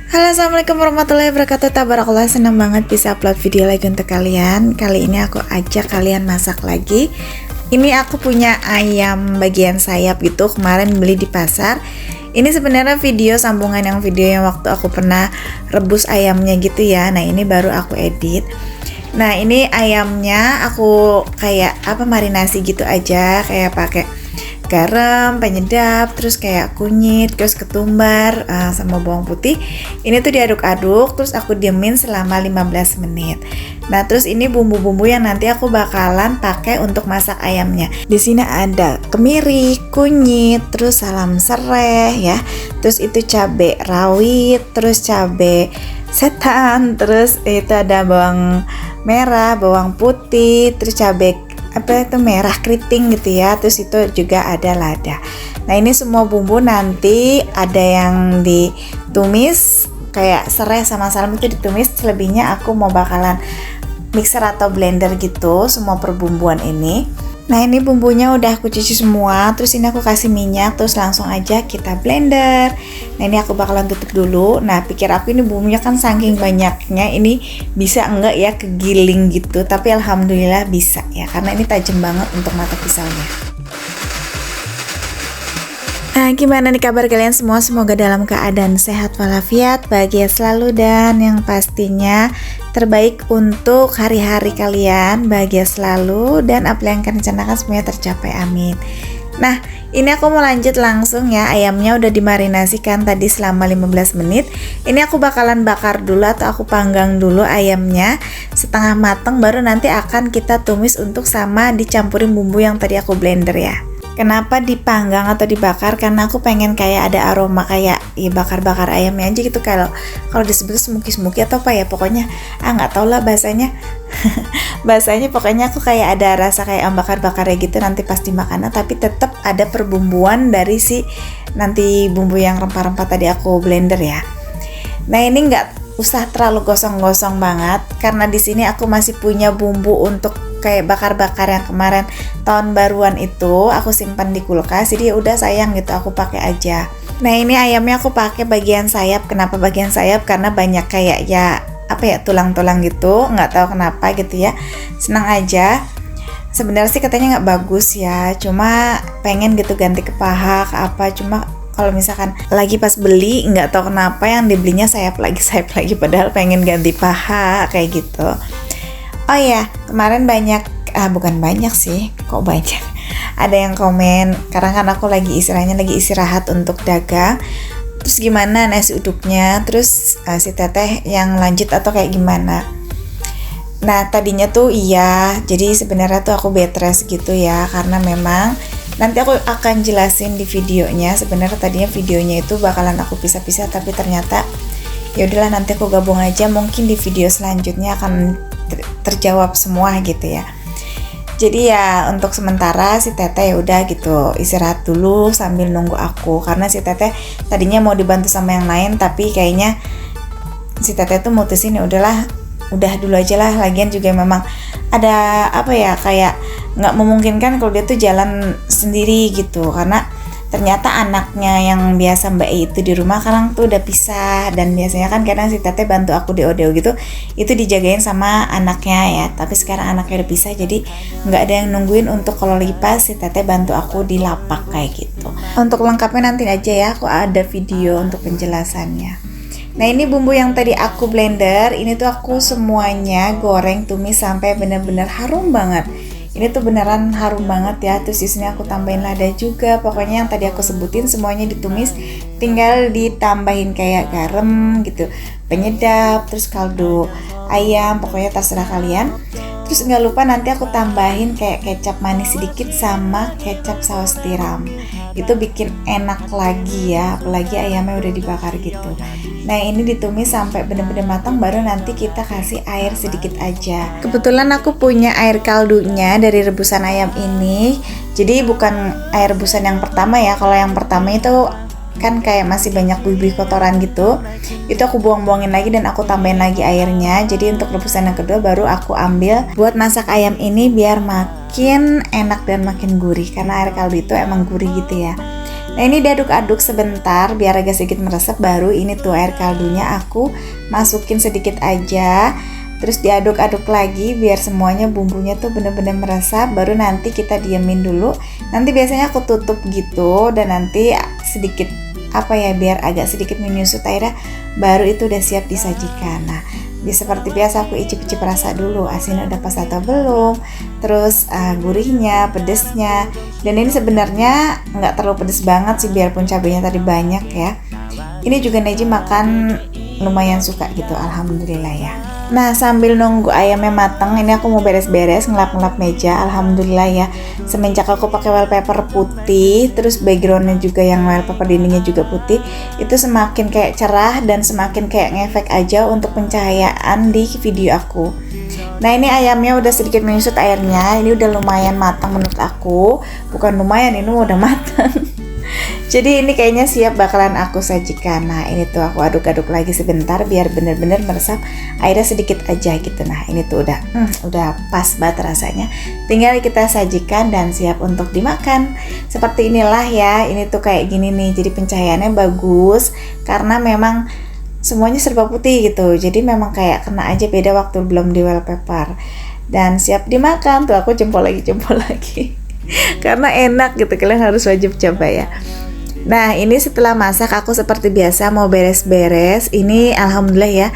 Halo, assalamualaikum warahmatullahi wabarakatuh. Tabarakallah, senang banget bisa upload video lagi untuk kalian. Kali ini aku ajak kalian masak lagi. Ini aku punya ayam bagian sayap gitu, kemarin beli di pasar. Ini sebenarnya video sambungan yang waktu aku pernah rebus ayamnya gitu ya. Nah, ini baru aku edit. Nah, ini ayamnya aku kayak marinasi gitu aja, kayak pakai garam, penyedap, terus kayak kunyit, terus ketumbar, sama bawang putih. Ini tuh diaduk-aduk, terus aku diemin selama 15 menit. Nah, terus ini bumbu-bumbu yang nanti aku bakalan pakai untuk masak ayamnya. Di sini ada kemiri, kunyit, terus salam serai ya. Terus itu cabai rawit, terus cabai setan, terus itu ada bawang merah, bawang putih, terus cabai merah keriting gitu ya. Terus itu juga ada lada. Nah, ini semua bumbu nanti ada yang ditumis kayak serai sama salam itu ditumis, selebihnya aku mau bakalan mixer atau blender gitu semua perbumbuan ini. Nah, ini bumbunya udah aku cuci semua, terus ini aku kasih minyak, terus langsung aja kita blender. Nah, ini aku bakalan tutup dulu. Nah, pikir aku ini bumbunya kan saking banyaknya, ini bisa enggak ya kegiling gitu, tapi alhamdulillah bisa ya, karena ini tajam banget untuk mata pisaunya. Nah, gimana nih kabar kalian semua? Semoga dalam keadaan sehat walafiat, bahagia selalu, dan yang pastinya terbaik untuk hari-hari kalian, bahagia selalu, dan apa yang kalian rencanakan semuanya tercapai, amin. Nah, ini aku mau lanjut langsung ya. Ayamnya udah dimarinasikan tadi selama 15 menit. Ini aku bakalan bakar dulu atau aku panggang dulu ayamnya setengah mateng, baru nanti akan kita tumis untuk sama dicampurin bumbu yang tadi aku blender ya. Kenapa dipanggang atau dibakar? Karena aku pengen kayak ada aroma kayak ya bakar-bakar ayamnya aja gitu. Kalau disebut smoky atau apa ya, pokoknya nggak tau lah bahasanya. Bahasanya pokoknya aku kayak ada rasa kayak bakar-bakarnya gitu nanti pas dimakan, tapi tetap ada perbumbuan dari si nanti bumbu yang rempah-rempah tadi aku blender ya. Nah, ini nggak usah terlalu gosong-gosong banget karena di sini aku masih punya bumbu untuk kayak bakar-bakar yang kemarin tahun baruan itu aku simpan di kulkas, jadi udah sayang gitu aku pakai aja. Nah, ini ayamnya aku pakai bagian sayap. Kenapa bagian sayap? Karena banyak kayak ya tulang-tulang gitu, nggak tahu kenapa gitu ya, senang aja. Sebenarnya sih katanya nggak bagus ya, cuma pengen gitu ganti ke paha ke apa, cuma kalau misalkan lagi pas beli nggak tahu kenapa yang dibelinya sayap lagi padahal pengen ganti paha kayak gitu. Oh ya, kemarin bukan banyak sih, kok banyak. Ada yang komen, karena kan aku lagi istirahat untuk dagang. Terus gimana nasi uduknya? Terus si teteh yang lanjut atau kayak gimana? Nah, tadinya tuh iya, jadi sebenarnya tuh aku bed rest gitu ya, karena memang nanti aku akan jelasin di videonya. Sebenarnya tadinya videonya itu bakalan aku pisah-pisah, tapi ternyata ya udahlah nanti aku gabung aja, mungkin di video selanjutnya akan terjawab semua gitu ya. Jadi ya untuk sementara si teteh ya udah gitu istirahat dulu sambil nunggu aku, karena si teteh tadinya mau dibantu sama yang lain, tapi kayaknya si teteh tuh mutusin ya udahlah, udah dulu aja lah. Lagian juga memang ada kayak nggak memungkinkan kalau dia tuh jalan sendiri gitu, karena ternyata anaknya yang biasa Mbak E itu di rumah sekarang tuh udah pisah, dan biasanya kan kadang si teteh bantu aku di odeo gitu, itu dijagain sama anaknya ya, tapi sekarang anaknya udah pisah, jadi nggak ada yang nungguin untuk kalau lipas, si teteh bantu aku di lapak kayak gitu. Untuk lengkapnya nanti aja ya, aku ada video untuk penjelasannya. Nah, ini bumbu yang tadi aku blender, ini tuh aku semuanya goreng tumis sampai bener-bener harum banget. Ini tuh beneran harum banget ya. Terus di sini aku tambahin lada juga. Pokoknya yang tadi aku sebutin semuanya ditumis, tinggal ditambahin kayak garam gitu, penyedap, terus kaldu ayam, pokoknya terserah kalian. Terus nggak lupa nanti aku tambahin kayak kecap manis sedikit sama kecap saus tiram. Itu bikin enak lagi ya, apalagi ayamnya udah dibakar gitu. Nah, ini ditumis sampai bener-bener matang, baru nanti kita kasih air sedikit aja. Kebetulan aku punya air kaldunya dari rebusan ayam ini, jadi bukan air rebusan yang pertama ya. Kalau yang pertama itu kan kayak masih banyak buih-buih kotoran gitu, itu aku buang-buangin lagi dan aku tambahin lagi airnya. Jadi untuk rebusan yang kedua baru aku ambil buat masak ayam ini biar makin enak dan makin gurih, karena air kaldu itu emang gurih gitu ya. Nah ini diaduk-aduk sebentar biar agak sedikit meresap, baru ini tuh air kaldunya aku masukin sedikit aja. Terus diaduk-aduk lagi biar semuanya bumbunya tuh bener-bener meresap, baru nanti kita diemin dulu. Nanti biasanya aku tutup gitu dan nanti sedikit biar agak sedikit menyusut airnya, baru itu udah siap disajikan. Nah seperti biasa aku icip-icip rasa dulu, asinnya udah pas atau belum, terus gurihnya, pedesnya. Dan ini sebenarnya nggak terlalu pedes banget sih, biarpun cabenya tadi banyak ya. Ini juga Neji makan lumayan suka gitu, alhamdulillah ya. Nah sambil nunggu ayamnya matang, ini aku mau beres-beres, ngelap-ngelap meja. Alhamdulillah ya, semenjak aku pakai wallpaper putih, terus backgroundnya juga yang wallpaper dindingnya juga putih, itu semakin kayak cerah dan semakin kayak ngefek aja untuk pencahayaan di video aku. Nah ini ayamnya udah sedikit menyusut airnya, ini udah lumayan matang menurut aku. Bukan lumayan, ini udah matang. Jadi ini kayaknya siap bakalan aku sajikan. Nah ini tuh aku aduk-aduk lagi sebentar biar bener-bener meresap airnya sedikit aja gitu. Nah ini tuh udah pas banget rasanya. Tinggal kita sajikan dan siap untuk dimakan. Seperti inilah ya, ini tuh kayak gini nih. Jadi pencahayaannya bagus karena memang semuanya serba putih gitu. Jadi memang kayak kena aja, beda waktu belum di wallpaper. Dan siap dimakan. Tuh aku jempol lagi. Karena enak gitu, kalian harus wajib coba ya. Nah ini setelah masak aku seperti biasa mau beres-beres. Ini alhamdulillah ya,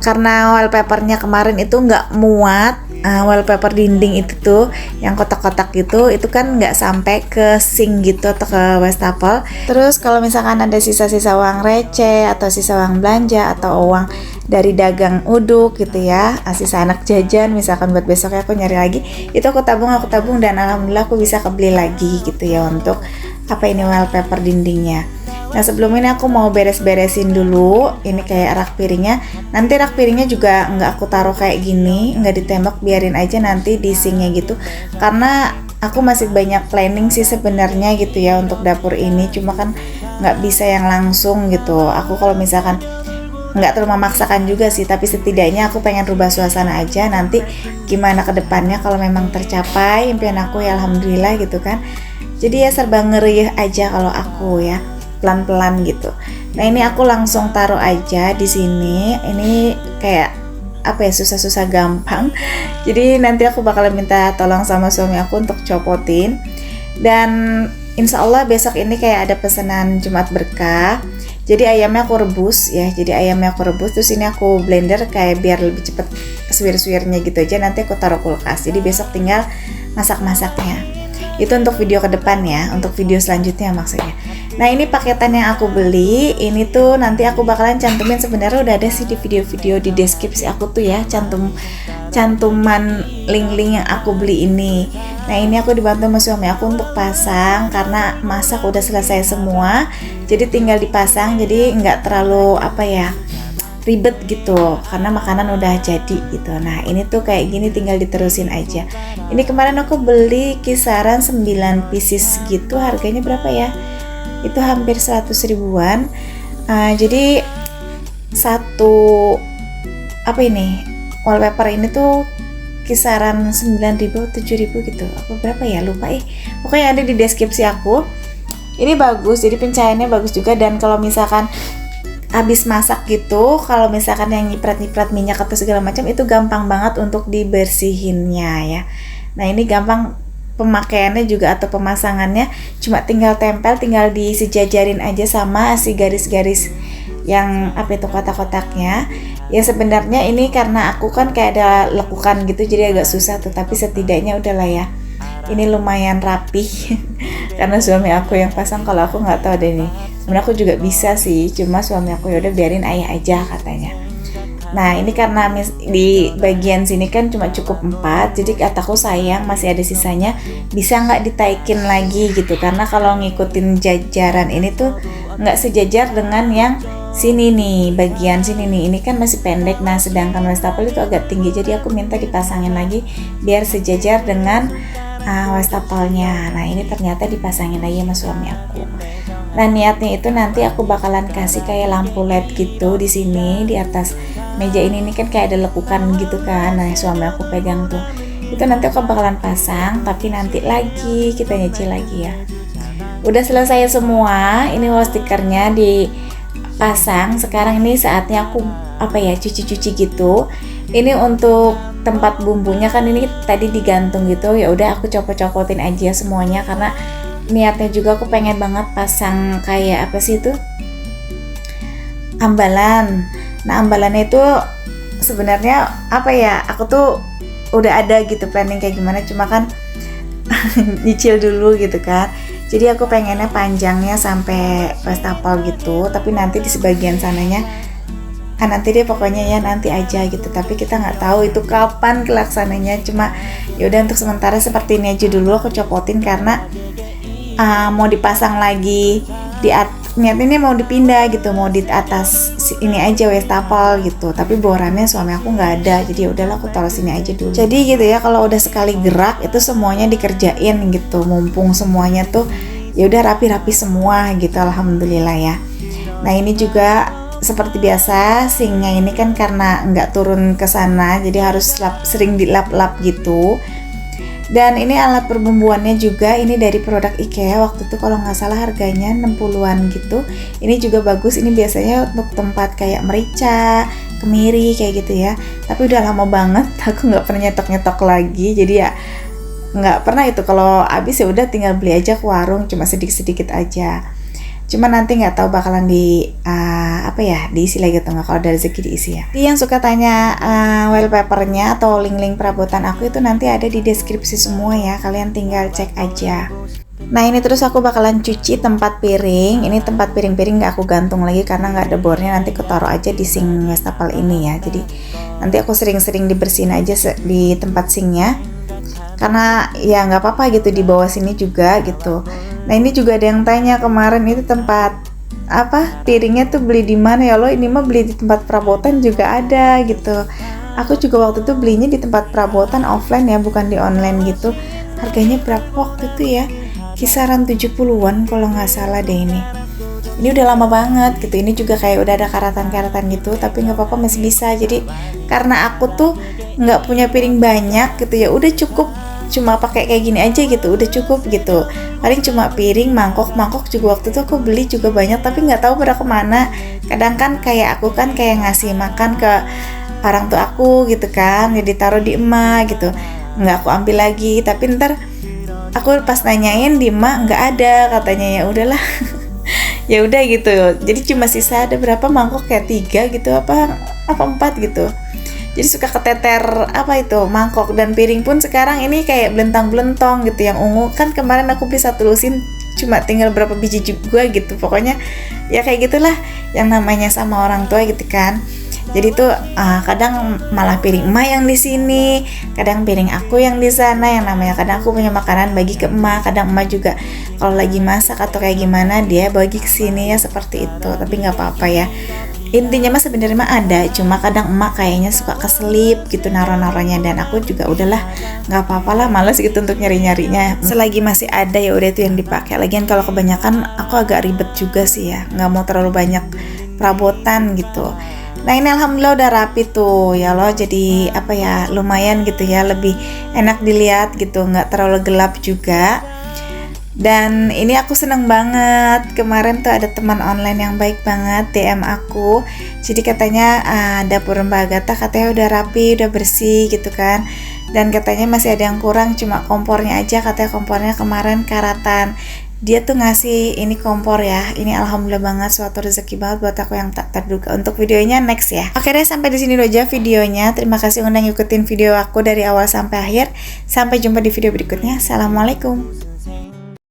karena wallpapernya kemarin itu nggak muat, wallpaper dinding itu tuh yang kotak-kotak gitu, itu kan nggak sampai ke sink gitu atau ke wastafel. Terus kalau misalkan ada sisa-sisa uang receh atau sisa uang belanja atau uang dari dagang uduk gitu ya, sisa anak jajan misalkan buat besoknya aku nyari lagi, itu aku tabung dan alhamdulillah aku bisa kebeli lagi gitu ya untuk ini wallpaper dindingnya. Nah sebelum ini aku mau beres-beresin dulu ini kayak rak piringnya. Nanti rak piringnya juga nggak aku taruh kayak gini, nggak ditembak, biarin aja nanti di sinknya gitu, karena aku masih banyak planning sih sebenarnya gitu ya untuk dapur ini, cuma kan nggak bisa yang langsung gitu. Aku kalau misalkan nggak terlalu memaksakan juga sih, tapi setidaknya aku pengen rubah suasana aja. Nanti gimana ke depannya kalau memang tercapai impian aku ya alhamdulillah gitu kan. Jadi ya serba ngeri aja kalau aku ya, pelan-pelan gitu. Nah ini aku langsung taruh aja di sini. Ini kayak susah-susah gampang. Jadi nanti aku bakal minta tolong sama suami aku untuk copotin. Dan insya Allah besok ini kayak ada pesanan Jumat Berkah. Jadi ayamnya aku rebus ya. Terus ini aku blender kayak biar lebih cepet suwir-suwirnya gitu aja. Nanti aku taruh kulkas. Jadi besok tinggal masak-masaknya. Itu untuk video ke depan ya, untuk video selanjutnya maksudnya. Nah ini paketan yang aku beli, ini tuh nanti aku bakalan cantumin, sebenarnya udah ada sih di video-video di deskripsi aku tuh ya, cantuman link-link yang aku beli ini. Nah ini aku dibantu sama suami aku untuk pasang, karena masak udah selesai semua, jadi tinggal dipasang, jadi nggak terlalu ribet gitu, karena makanan udah jadi gitu. Nah ini tuh kayak gini, tinggal diterusin aja. Ini kemarin aku beli kisaran 9 pieces gitu, harganya berapa ya, itu hampir 100 ribuan. Jadi satu wallpaper ini tuh kisaran 9.000 7.000 gitu, apa berapa ya, lupa pokoknya ada di deskripsi aku. Ini bagus, jadi pencahayaannya bagus juga. Dan kalau misalkan habis masak gitu, kalau misalkan yang nyiprat minyak atau segala macam, itu gampang banget untuk dibersihinnya ya. Nah ini gampang pemakaiannya juga atau pemasangannya, cuma tinggal tempel, tinggal disejajarin aja sama si garis-garis yang kotak-kotaknya. Ya sebenarnya ini karena aku kan kayak ada lekukan gitu, jadi agak susah, tetapi setidaknya udahlah ya, ini lumayan rapih. Karena suami aku yang pasang, kalau aku nggak tahu deh nih. Sebenarnya aku juga bisa sih, cuma suami aku yaudah biarin ayah aja katanya. Nah ini karena di bagian sini kan cuma cukup 4, jadi kataku sayang masih ada sisanya, bisa nggak ditaikin lagi gitu, karena kalau ngikutin jajaran ini tuh nggak sejajar dengan yang sini nih, bagian sini nih, ini kan masih pendek. Nah sedangkan wastafel itu agak tinggi, jadi aku minta dipasangin lagi biar sejajar dengan wastafelnya. Nah ini ternyata dipasangin lagi sama suami aku. Nah niatnya itu nanti aku bakalan kasih kayak lampu LED gitu di sini, di atas meja ini kan kayak ada lekukan gitu kan. Nah suami aku pegang tuh, itu nanti aku bakalan pasang, tapi nanti lagi kita nyicil lagi ya. Udah selesai semua, ini wall stickernya dipasang. Sekarang ini saatnya aku cuci-cuci gitu. Ini untuk tempat bumbunya kan ini tadi digantung gitu. Ya udah aku copot-copotin aja semuanya karena niatnya juga aku pengen banget pasang kayak ambalan. Nah, ambalannya itu sebenarnya aku tuh udah ada gitu planning kayak gimana, cuma kan nyicil dulu gitu kan. Jadi aku pengennya panjangnya sampai wastafel gitu, tapi nanti di sebagian sananya nanti deh pokoknya ya, nanti aja gitu. Tapi kita nggak tahu itu kapan kelaksananya. Cuma yaudah untuk sementara seperti ini aja dulu aku copotin karena mau dipasang lagi niatnya ini mau dipindah gitu, mau di atas ini aja wastafel gitu, tapi borannya suami aku nggak ada, jadi udahlah aku taruh sini aja dulu. Jadi gitu ya, kalau udah sekali gerak itu semuanya dikerjain gitu, mumpung semuanya tuh ya udah rapi-rapi semua gitu, alhamdulillah ya. Nah ini juga seperti biasa sinknya ini kan karena nggak turun ke sana, jadi harus sering dilap-lap gitu. Dan ini alat perbumbuannya juga ini dari produk IKEA, waktu itu kalau nggak salah harganya 60-an gitu. Ini juga bagus, ini biasanya untuk tempat kayak merica, kemiri kayak gitu ya. Tapi udah lama banget aku nggak pernah nyetok-nyetok lagi, jadi ya nggak pernah itu, kalau habis ya udah tinggal beli aja ke warung, cuma sedikit-sedikit aja. Cuma nanti nggak tahu bakalan diisi lagi atau nggak, kalau ada rezeki diisi ya. Jadi yang suka tanya wallpapernya atau link-link perabotan aku itu nanti ada di deskripsi semua ya, kalian tinggal cek aja. Nah ini terus aku bakalan cuci tempat piring. Ini tempat piring-piring nggak aku gantung lagi karena nggak ada bornya, nanti aku taruh aja di sink wastafel ini ya. Jadi nanti aku sering-sering dibersihin aja di tempat sinknya, karena ya nggak apa-apa gitu di bawah sini juga gitu. Nah ini juga ada yang tanya kemarin itu tempat piringnya tuh beli di mana ya lo? Ini mah beli di tempat perabotan juga ada gitu. Aku juga waktu itu belinya di tempat perabotan offline ya, bukan di online gitu. Harganya berapa waktu itu ya? Kisaran 70-an kalau nggak salah deh ini. Ini udah lama banget gitu. Ini juga kayak udah ada karatan-karatan gitu, tapi nggak apa-apa masih bisa. Jadi karena aku tuh nggak punya piring banyak gitu ya, udah cukup cuma pakai kayak gini aja gitu, udah cukup gitu. Paling cuma piring, mangkok juga waktu itu aku beli juga banyak, tapi nggak tahu pada kemana. Kadang kan kayak aku kan kayak ngasih makan ke orang tua aku gitu kan, jadi taruh di emak gitu, nggak aku ambil lagi. Tapi ntar aku pas nanyain di emak nggak ada katanya, ya udahlah. Ya udah gitu. Jadi cuma sisa ada berapa mangkok, kayak 3 gitu apa 4 gitu. Jadi suka keteter mangkok, dan piring pun sekarang ini kayak belentang-belentong gitu, yang ungu kan kemarin aku beli 1 lusin cuma tinggal berapa biji juga gitu. Pokoknya ya kayak gitulah yang namanya sama orang tua gitu kan. Jadi tuh kadang malah piring emak yang di sini, kadang piring aku yang di sana, yang namanya kadang aku punya makanan bagi ke emak, kadang emak juga kalau lagi masak atau kayak gimana dia bagi ke sini ya, seperti itu. Tapi nggak apa-apa ya. Intinya mah sebenarnya mah ada, cuma kadang emak kayaknya suka keselip gitu naro-naronya, dan aku juga udahlah nggak apa-apa lah, males gitu untuk nyari-nyarinya. Selagi masih ada ya udah itu yang dipakai. Lagian kalau kebanyakan aku agak ribet juga sih ya, nggak mau terlalu banyak perabotan gitu. Nah ini alhamdulillah udah rapi tuh ya loh, jadi lumayan gitu ya, lebih enak dilihat gitu, nggak terlalu gelap juga. Dan ini aku seneng banget, kemarin tuh ada teman online yang baik banget DM aku. Jadi katanya dapur Mbak Agatha katanya udah rapi, udah bersih gitu kan. Dan katanya masih ada yang kurang, cuma kompornya aja, katanya kompornya kemarin karatan. Dia tuh ngasih ini kompor ya. Ini alhamdulillah banget, suatu rezeki banget buat aku yang tak terduga. Untuk videonya next ya. Oke deh, sampai di sini dulu aja videonya. Terima kasih udah ngikutin video aku dari awal sampai akhir. Sampai jumpa di video berikutnya. Assalamualaikum.